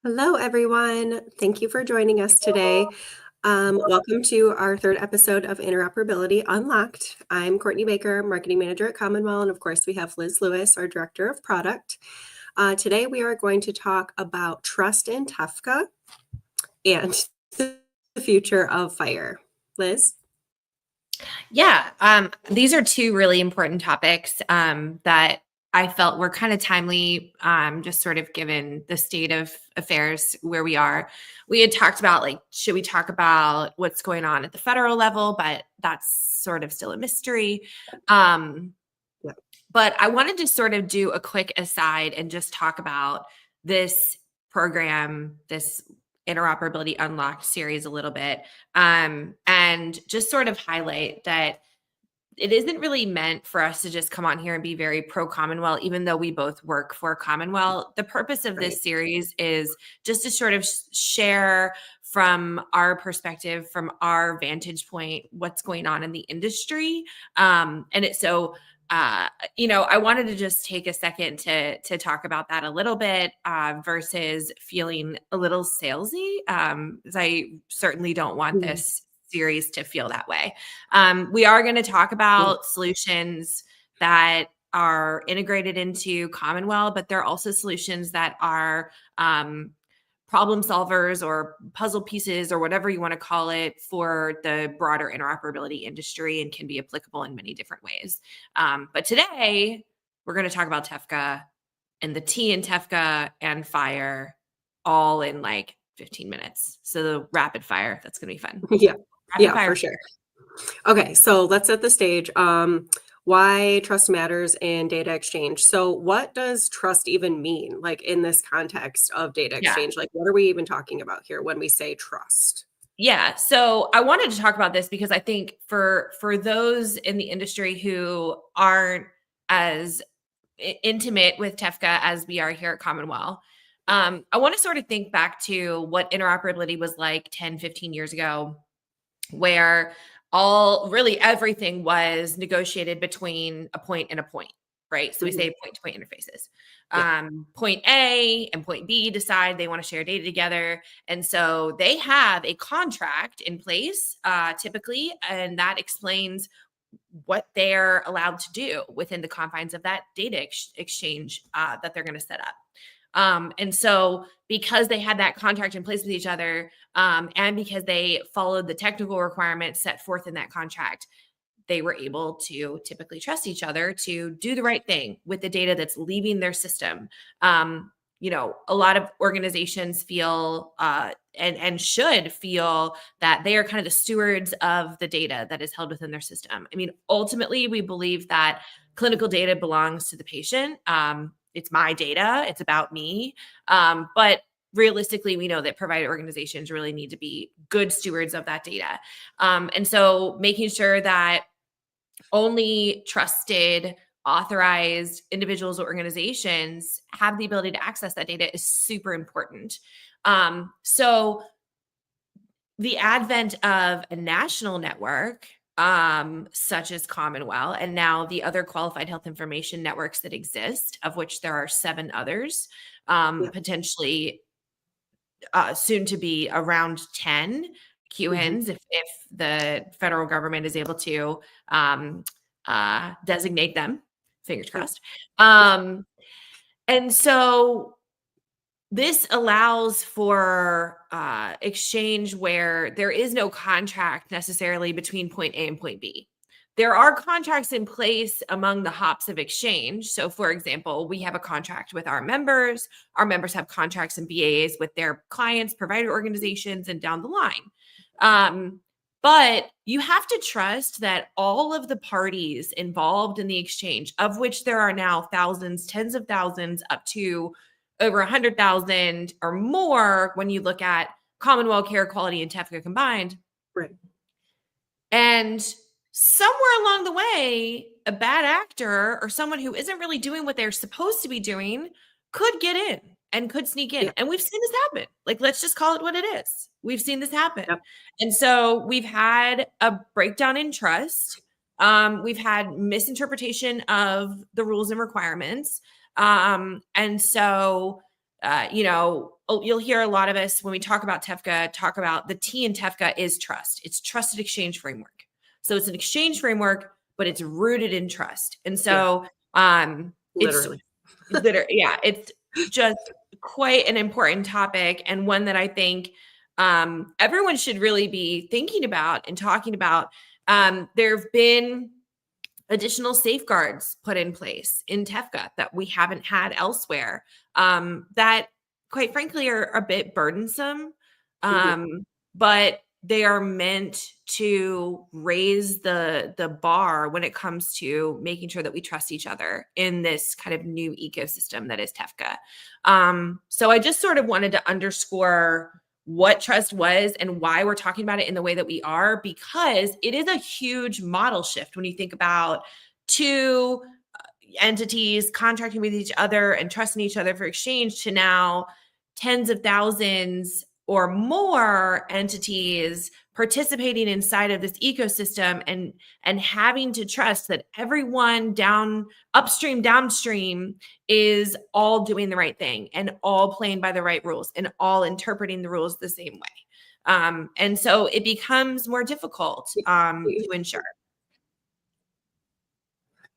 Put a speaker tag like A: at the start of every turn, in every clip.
A: Hello, everyone. Thank you for joining us today. Welcome to our third episode of Interoperability Unlocked. I'm Courtney Baker, Marketing Manager at Commonwealth, and of course, we have Liz Lewis, our Director of Product. Today, we are going to talk about trust in TEFCA and the future of FHIR. Liz?
B: Yeah, these are two really important topics that I felt were kind of timely, just sort of given the state of affairs where we are. We had talked about, like, should we talk about what's going on at the federal level, but that's sort of still a mystery. Um,
A: Yeah.
B: but I wanted to sort of do a quick aside and just talk about this program, this Interoperability Unlocked series a little bit, and just sort of highlight that it isn't really meant for us to just come on here and be very pro Commonwealth, even though we both work for Commonwealth. The purpose of
A: Right.
B: this series is just to sort of share from our perspective, from our vantage point, what's going on in the industry. I wanted to just take a second to talk about that a little bit versus feeling a little salesy, because I certainly don't want this series to feel that way. We are going to talk about solutions that are integrated into Commonwealth, but there are also solutions that are problem solvers or puzzle pieces or whatever you want to call it for the broader interoperability industry and can be applicable in many different ways. But today we're going to talk about TEFCA and the T in TEFCA and FHIR all in like 15 minutes. So the rapid fire, that's going to be fun.
A: Yeah.
B: Rapid
A: Yeah,
B: fire.
A: for sure. Okay, so let's set the stage. Why trust matters in data exchange. So what does trust even mean, like in this context of data
B: Yeah.
A: exchange? Like, what are we even talking about here when we say trust?
B: Yeah. So I wanted to talk about this because I think for those in the industry who aren't as intimate with TEFCA as we are here at Commonwealth, I want to sort of think back to what interoperability was like 10, 15 years ago, where really everything was negotiated between a point and a point, right? So we say point-to-point interfaces.
A: Yeah.
B: Point A and point B decide they want to share data together. And so they have a contract in place, typically, and that explains what they're allowed to do within the confines of that data exchange that they're going to set up. And so because they had that contract in place with each other, and because they followed the technical requirements set forth in that contract, they were able to typically trust each other to do the right thing with the data that's leaving their system. A lot of organizations feel and should feel that they are kind of the stewards of the data that is held within their system. I mean, ultimately, we believe that clinical data belongs to the patient. It's my data. It's about me. But realistically, we know that provider organizations really need to be good stewards of that data. And so making sure that only trusted, authorized individuals or organizations have the ability to access that data is super important. So the advent of a national network, such as Commonwealth, and now the other qualified health information networks that exist, of which there are 7 others, potentially soon to be around 10 QHINs if the federal government is able to designate them, fingers crossed. And so this allows for exchange where there is no contract necessarily between point A and point B. There are contracts in place among the hops of exchange. So, for example, we have a contract with our members. Our members have contracts and BAAs with their clients, provider organizations, and down the line. But you have to trust that all of the parties involved in the exchange, of which there are now thousands, tens of thousands, up to over 100,000 or more when you look at Commonwealth, Care Quality, and TEFCA combined.
A: Right.
B: And somewhere along the way, a bad actor or someone who isn't really doing what they're supposed to be doing could get in and could sneak in.
A: Yeah.
B: And we've seen this happen. Like, let's just call it what it is. We've seen this happen.
A: Yep.
B: And so we've had a breakdown in trust. We've had misinterpretation of the rules and requirements. And so you'll hear a lot of us when we talk about TEFCA, talk about the T in TEFCA is trust. It's trusted exchange framework. So it's an exchange framework, but it's rooted in trust. And so it's
A: Literally.
B: it's just quite an important topic, and one that I think everyone should really be thinking about and talking about. There have been additional safeguards put in place in TEFCA that we haven't had elsewhere, that quite frankly are a bit burdensome, but they are meant to raise the bar when it comes to making sure that we trust each other in this kind of new ecosystem that is TEFCA. So I just sort of wanted to underscore what trust was and why we're talking about it in the way that we are, because it is a huge model shift when you think about two entities contracting with each other and trusting each other for exchange, to now tens of thousands or more entities participating inside of this ecosystem, and having to trust that everyone upstream, downstream is all doing the right thing and all playing by the right rules and all interpreting the rules the same way. And so it becomes more difficult to ensure.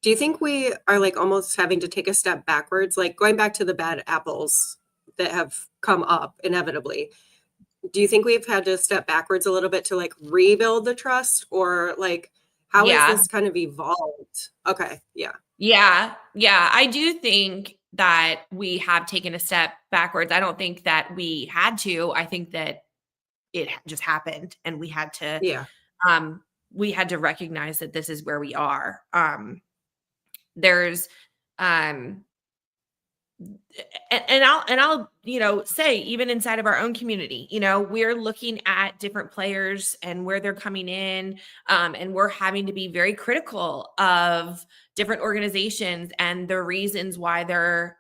A: Do you think we are like almost having to take a step backwards, like going back to the bad apples that have come up inevitably? Do you think we've had to step backwards a little bit to like rebuild the trust, or like how has
B: Yeah.
A: this kind of evolved? Okay. Yeah.
B: Yeah. Yeah. I do think that we have taken a step backwards. I don't think that we had to. I think that it just happened, and
A: Yeah.
B: we had to recognize that this is where we are. There's um and I'll say, even inside of our own community, we're looking at different players and where they're coming in, and we're having to be very critical of different organizations and the reasons why they're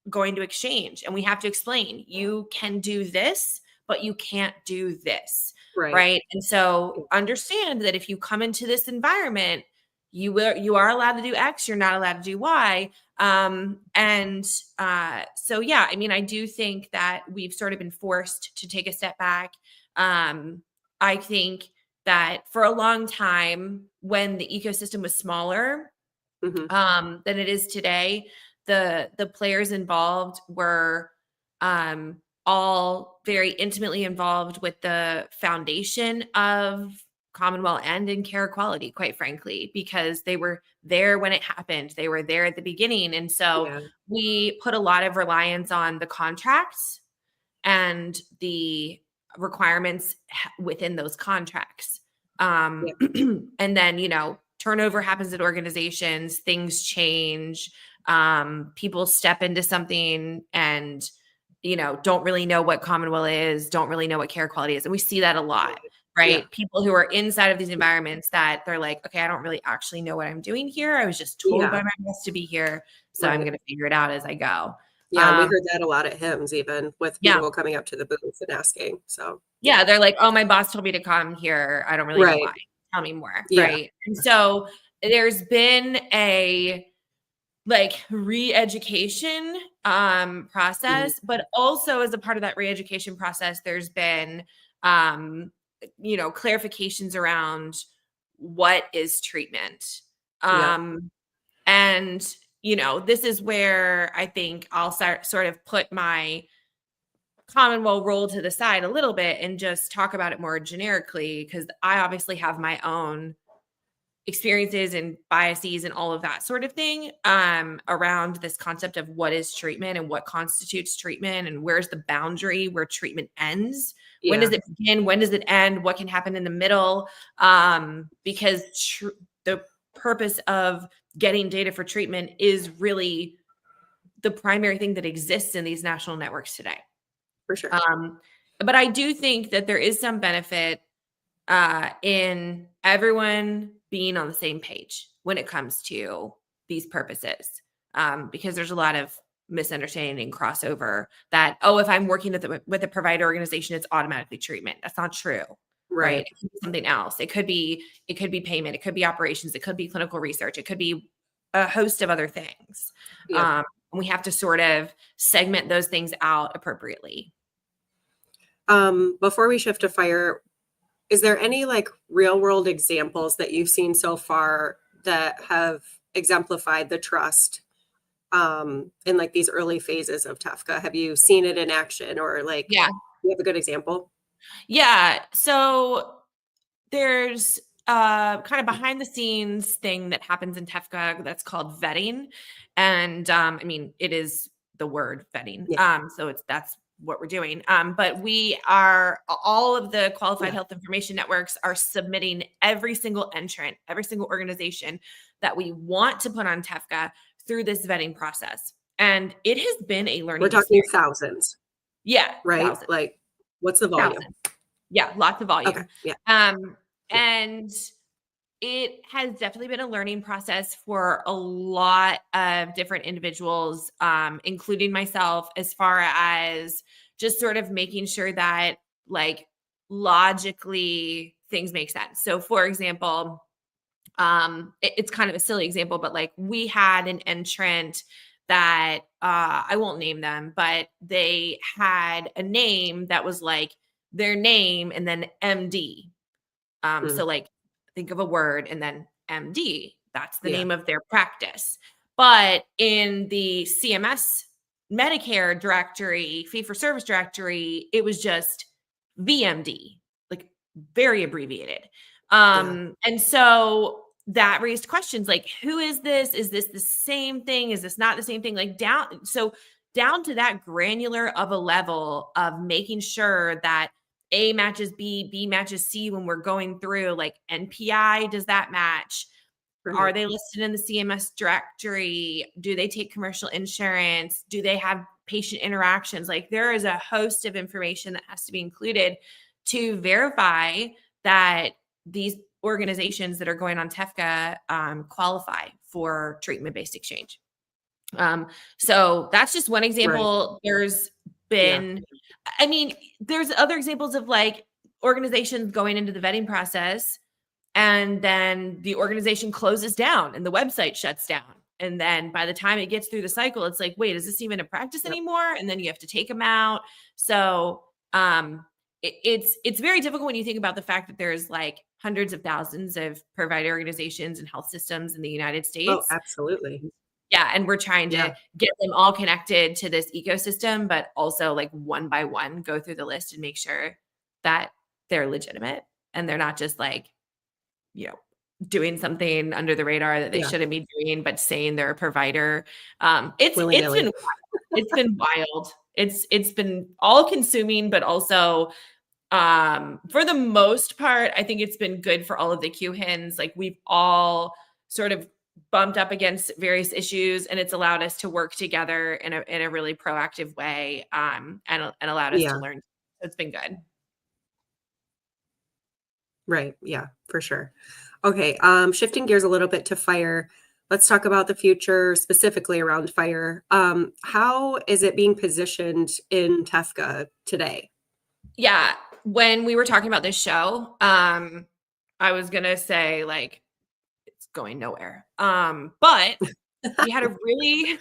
B: going to exchange. And we have to explain, you can do this, but you can't do this.
A: Right.
B: Right. And so understand that if you come into this environment, you are allowed to do X, you're not allowed to do Y. So yeah, I mean, I do think that we've sort of been forced to take a step back. I think that for a long time, when the ecosystem was smaller than it is today, the players involved were all very intimately involved with the foundation of Commonwealth and in care quality, quite frankly, because they were there when it happened. They were there at the beginning. And so
A: Yeah.
B: we put a lot of reliance on the contracts and the requirements within those contracts.
A: Yeah.
B: And then, turnover happens at organizations, things change, people step into something and don't really know what Commonwealth is, don't really know what care quality is. And we see that a lot, right?
A: Yeah.
B: People who are inside of these environments that they're like, okay, I don't really actually know what I'm doing here. I was just told by my boss to be here. So I'm
A: Right.
B: going to figure it out as I go.
A: Yeah. And we heard that a lot at HIMSS, even with
B: Yeah.
A: people coming up to the booth and asking. So
B: Yeah. They're like, oh, my boss told me to come here. I don't really know
A: right.
B: why. Tell me more.
A: Yeah.
B: Right. And so there's been a re-education process, but also as a part of that re-education process, there's been clarifications around what is treatment. And this is where I think I'll sort of put my Commonwealth role to the side a little bit and just talk about it more generically, because I obviously have my own experiences and biases and all of that sort of thing around this concept of what is treatment and what constitutes treatment, and where's the boundary where treatment ends. When does it begin? When does it end? What can happen in the middle? Because the purpose of getting data for treatment is really the primary thing that exists in these national networks today.
A: For sure.
B: But I do think that there is some benefit in everyone being on the same page when it comes to these purposes, because there's a lot of misunderstanding and crossover that, if I'm working with a provider organization, it's automatically treatment. That's not true, right? It could be something else. It could be payment. It could be operations. It could be clinical research. It could be a host of other things. And we have to sort of segment those things out appropriately.
A: Before we shift to FHIR, is there any like real world examples that you've seen so far that have exemplified the trust in like these early phases of TEFCA? Have you seen it in action, or like
B: Yeah.
A: you have a good example?
B: Yeah. So there's kind of behind the scenes thing that happens in TEFCA that's called vetting. And I mean, it is the word vetting.
A: Yeah.
B: So that's what we're doing. But we are, all of the qualified
A: Yeah.
B: health information networks are submitting every single entrant, every single organization that we want to put on TEFCA through this vetting process. And it has been a
A: We're
B: learning
A: talking
B: experience.
A: thousands,
B: Yeah,
A: right?
B: thousands,
A: Like, what's the volume?
B: thousands. Yeah, lots of
A: Okay.
B: volume.
A: Yeah.
B: Um,
A: Yeah.
B: and it has definitely been a learning process for a lot of different individuals, including myself, as far as just sort of making sure that like logically things make sense. So for example, it's kind of a silly example, but like we had an entrant that I won't name them, but they had a name that was like their name and then MD.
A: Mm,
B: So like think of a word and then MD. That's the
A: yeah.
B: name of their practice. But in the CMS Medicare directory, fee for service directory, it was just VMD, like very abbreviated.
A: Yeah.
B: And so that raised questions like, who is this? Is this the same thing? Is this not the same thing? Like down to that granular of a level of making sure that A matches B, B matches C when we're going through like NPI, does that match? Are
A: Right.
B: they listed in the CMS directory? Do they take commercial insurance? Do they have patient interactions? Like there is a host of information that has to be included to verify that these organizations that are going on TEFCA qualify for treatment-based exchange. So that's just one
A: Right.
B: example. There's
A: Yeah.
B: been, I mean, there's other examples of like organizations going into the vetting process and then the organization closes down and the website shuts down. And then by the time it gets through the cycle, it's like, wait, is this even a practice
A: Yep.
B: anymore? And then you have to take them out. So it's very difficult when you think about the fact that there's like hundreds of thousands of provider organizations and health systems in the United
A: Oh,
B: States.
A: absolutely.
B: Yeah, and we're trying to
A: Yeah.
B: get them all connected to this ecosystem, but also like one by one go through the list and make sure that they're legitimate and they're not just like, doing something under the radar that they
A: Yeah.
B: shouldn't be doing, but saying they're a provider. It's
A: Willy
B: it's
A: nilly.
B: been it's been wild. It's been all consuming, but also for the most part, I think it's been good for all of the QHINs. Like we've all sort of bumped up against various issues and it's allowed us to work together in a really proactive way and allowed us to
A: Yeah.
B: learn. So it's been good.
A: Right. Yeah, for sure. Okay. Shifting gears a little bit to FHIR. Let's talk about the future specifically around FHIR. How is it being positioned in TEFCA today?
B: Yeah. When we were talking about this show, I was gonna say like it's going nowhere. But we had a really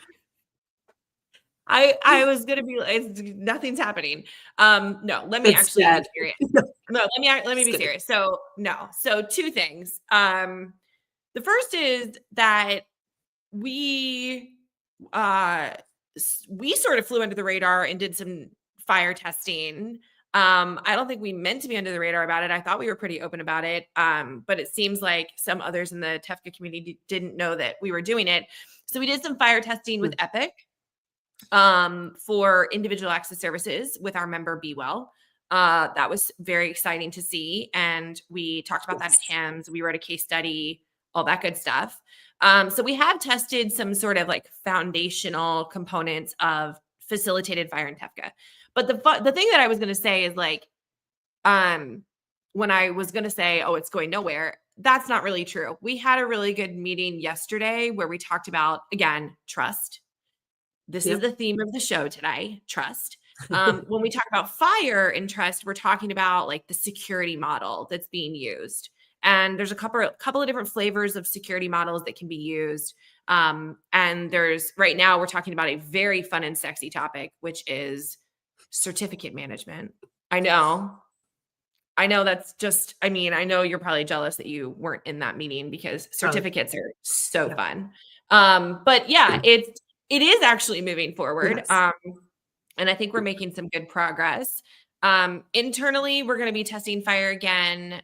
B: I was gonna be like, nothing's happening. No, let me
A: It's
B: actually be
A: dead.
B: serious. No, let me
A: Just
B: be
A: kidding.
B: serious. So no, so two things. The first is that we uh we sort of flew under the radar and did some fire testing. I don't think we meant to be under the radar about it. I thought we were pretty open about it. But it seems like some others in the TEFCA community didn't know that we were doing it. So we did some fire testing with
A: Mm.
B: Epic for individual access services with our member Be Well. That was very exciting to see. And we talked about that at
A: Yes.
B: HAMS. We wrote a case study, all that good stuff. So we have tested some sort of like foundational components of facilitated fire in TEFCA. But the thing that I was going to say is like, when I was going to say, oh, it's going nowhere, that's not really true. We had a really good meeting yesterday where we talked about, again, trust. This is
A: Yep.
B: the theme of the show today, trust. When we talk about FHIR and trust, we're talking about like the security model that's being used. And there's a couple of different flavors of security models that can be used. And there's right now we're talking about a very fun and sexy topic, which is certificate management. I know. I know that's just, I mean, I know you're probably jealous that you weren't in that meeting because
A: Oh,
B: certificates are so
A: yeah.
B: fun. But yeah, it is actually moving forward.
A: Yes.
B: And I think we're making some good progress. Internally, we're going to be testing FHIR again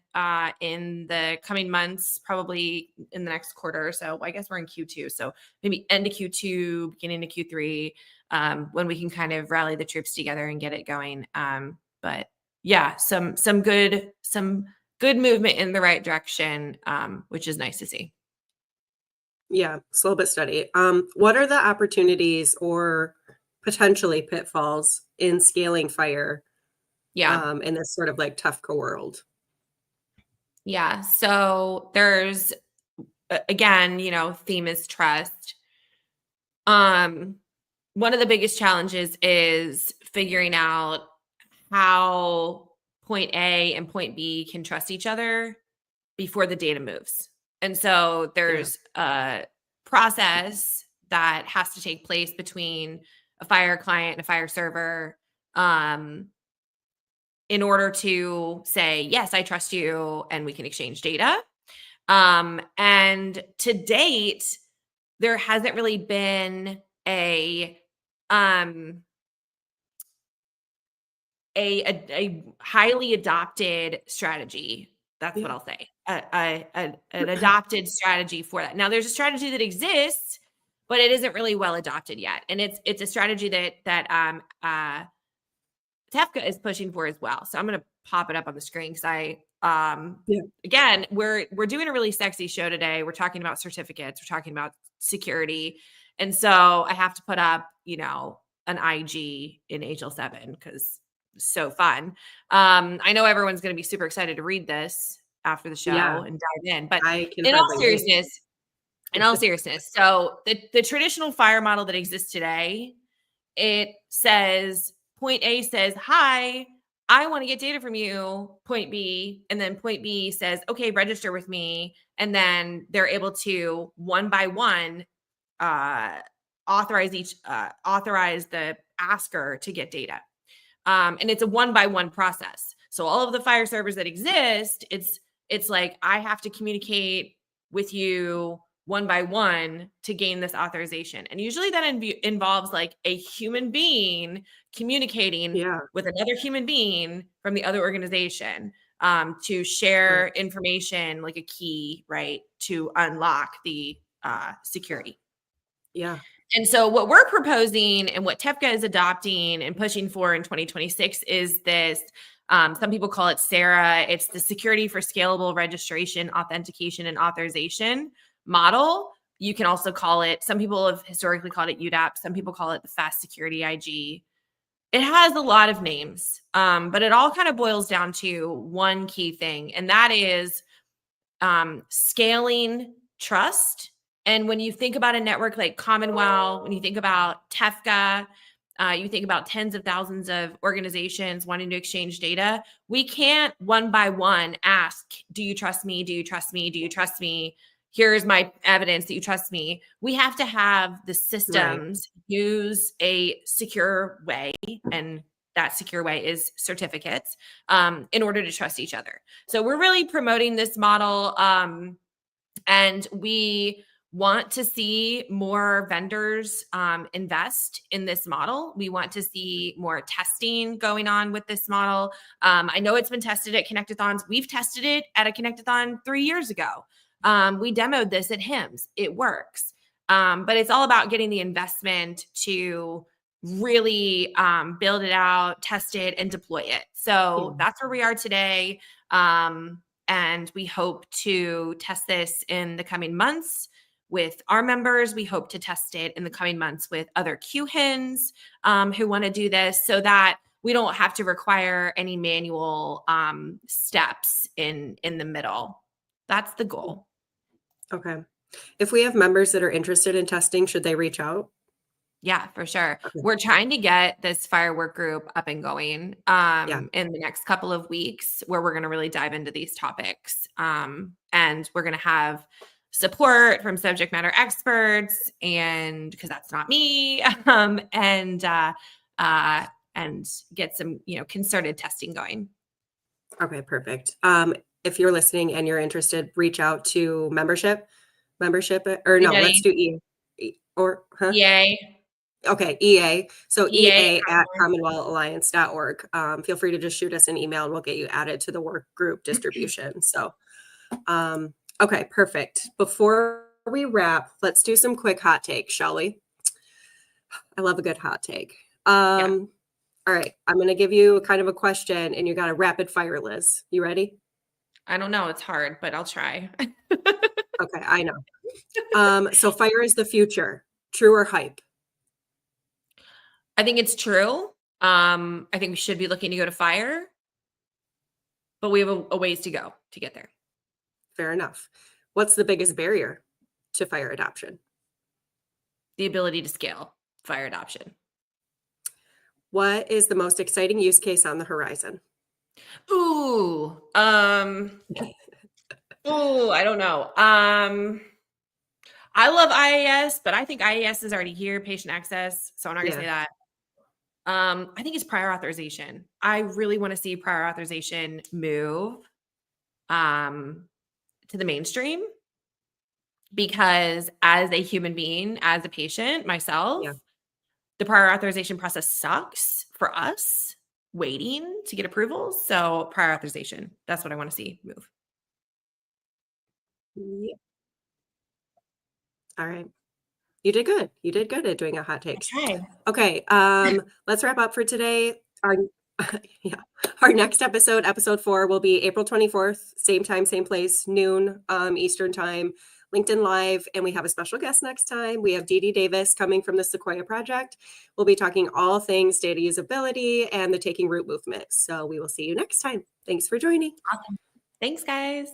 B: in the coming months, probably in the next quarter or so. I guess we're in Q2, so maybe end of Q2, beginning of Q3, when we can kind of rally the troops together and get it going. But yeah, some good movement in the right direction, which is nice to see.
A: Yeah, slow but steady. What are the opportunities or potentially pitfalls in scaling FHIR
B: Yeah.
A: in this sort of like TEFCA world?
B: Yeah. So there's again, theme is trust. Um, One of the biggest challenges is figuring out how point A and point B can trust each other before the data moves. And so
A: Yeah,
B: there's a process that has to take place between a FHIR client and a FHIR server, in order to say, yes, I trust you and we can exchange data. And to date, there hasn't really been um, a highly adopted strategy. That's what
A: yeah,
B: I'll say. An adopted strategy for that. Now, there's a strategy that exists, but it isn't really well adopted yet, and it's a strategy that TEFCA is pushing for as well. So I'm going to pop it up on the screen because
A: yeah,
B: again, we're doing a really sexy show today. We're talking about certificates. We're talking about security, and so I have to put up, an IG in HL7 because it's so fun. I know everyone's going to be super excited to read this after the
A: yeah.
B: show and dive in, but
A: I can
B: in all
A: hardly wait.
B: seriousness, so the traditional FHIR model that exists today, it says point A says, hi, I want to get data from you, point B. And then point B says, okay, register with me. And then they're able to one by one uh, authorize the asker to get data. And it's a one by one process. So all of the FHIR servers that exist, it's like I have to communicate with you one by one to gain this authorization. And usually that involves like a human being communicating
A: Yeah,
B: with another human being from the other organization, to share
A: right.
B: information like a key, right, to unlock the security.
A: Yeah,
B: And so what we're proposing and what TEFCA is adopting and pushing for in 2026 is this, some people call it SARA. It's the Security for Scalable Registration, Authentication, and Authorization model. You can also call it, some people have historically called it UDAP. Some people call it the Fast Security IG. It has a lot of names, but it all kind of boils down to one key thing, and that is scaling trust. And when you think about a network like Commonwealth, when you think about TEFCA, you think about tens of thousands of organizations wanting to exchange data. We can't one by one ask, do you trust me? Do you trust me? Do you trust me? Here's my evidence that you trust me. We have to have the
A: right.
B: systems use a secure way, and that secure way is certificates, in order to trust each other. So we're really promoting this model, and we want to see more vendors invest in this model. We want to see more testing going on with this model. I know it's been tested at Connectathons. We've tested it at a Connectathon 3 years ago. We demoed this at HIMSS. It works. But it's all about getting the investment to really build it out, test it, and deploy it. So
A: Yeah.
B: that's where we are today. And we hope to test this in the coming months with our members. We hope to test it in the coming months with other QHINs who want to do this, so that we don't have to require any manual steps in the middle. That's the goal.
A: Okay. If we have members that are interested in testing, should they reach out?
B: Yeah, for sure.
A: Okay.
B: We're trying to get this firework group up and going
A: Yeah.
B: in the next couple of weeks, where we're going to really dive into these topics. And we're going to have support from subject matter experts, and because that's not me, and get some, concerted testing going.
A: Okay, perfect. If you're listening and you're interested, reach out to membership, or no, let's do or
B: EA.
A: Okay, EA. So
B: EA
A: EA at CommonwealthAlliance.org. Feel free to just shoot us an email and we'll get you added to the work group distribution. So, okay, perfect. Before we wrap, let's do some quick hot takes, shall we? I love a good hot take.
B: Yeah.
A: All right, I'm going to give you kind of a question and you got a rapid fire, Liz. You ready?
B: I don't know. It's hard, but I'll try.
A: Okay, I know. So FHIR is the future. True or hype?
B: I think it's true. I think we should be looking to go to FHIR, but we have a ways to go to get there.
A: Fair enough. What's the biggest barrier to FHIR adoption?
B: The ability to scale FHIR adoption.
A: What is the most exciting use case on the horizon?
B: Ooh, I don't know. I love IAS, but I think IAS is already here, patient access. So I'm not gonna say that. I think it's prior authorization. I really want to see prior authorization move to the mainstream, because as a human being, as a patient myself, the prior authorization process sucks for us waiting to get approvals. So prior authorization, that's what I want to see move.
A: Yeah. All right. You did good. You did good at doing a hot take. Okay. Let's wrap up for today. Our next episode, episode 4, will be April 24th, same time, same place, noon Eastern time, LinkedIn Live. And we have a special guest next time. We have Dee Dee Davis coming from the Sequoia Project. We'll be talking all things data usability and the Taking Root movement. So we will see you next time. Thanks for joining.
B: Awesome. Thanks, guys.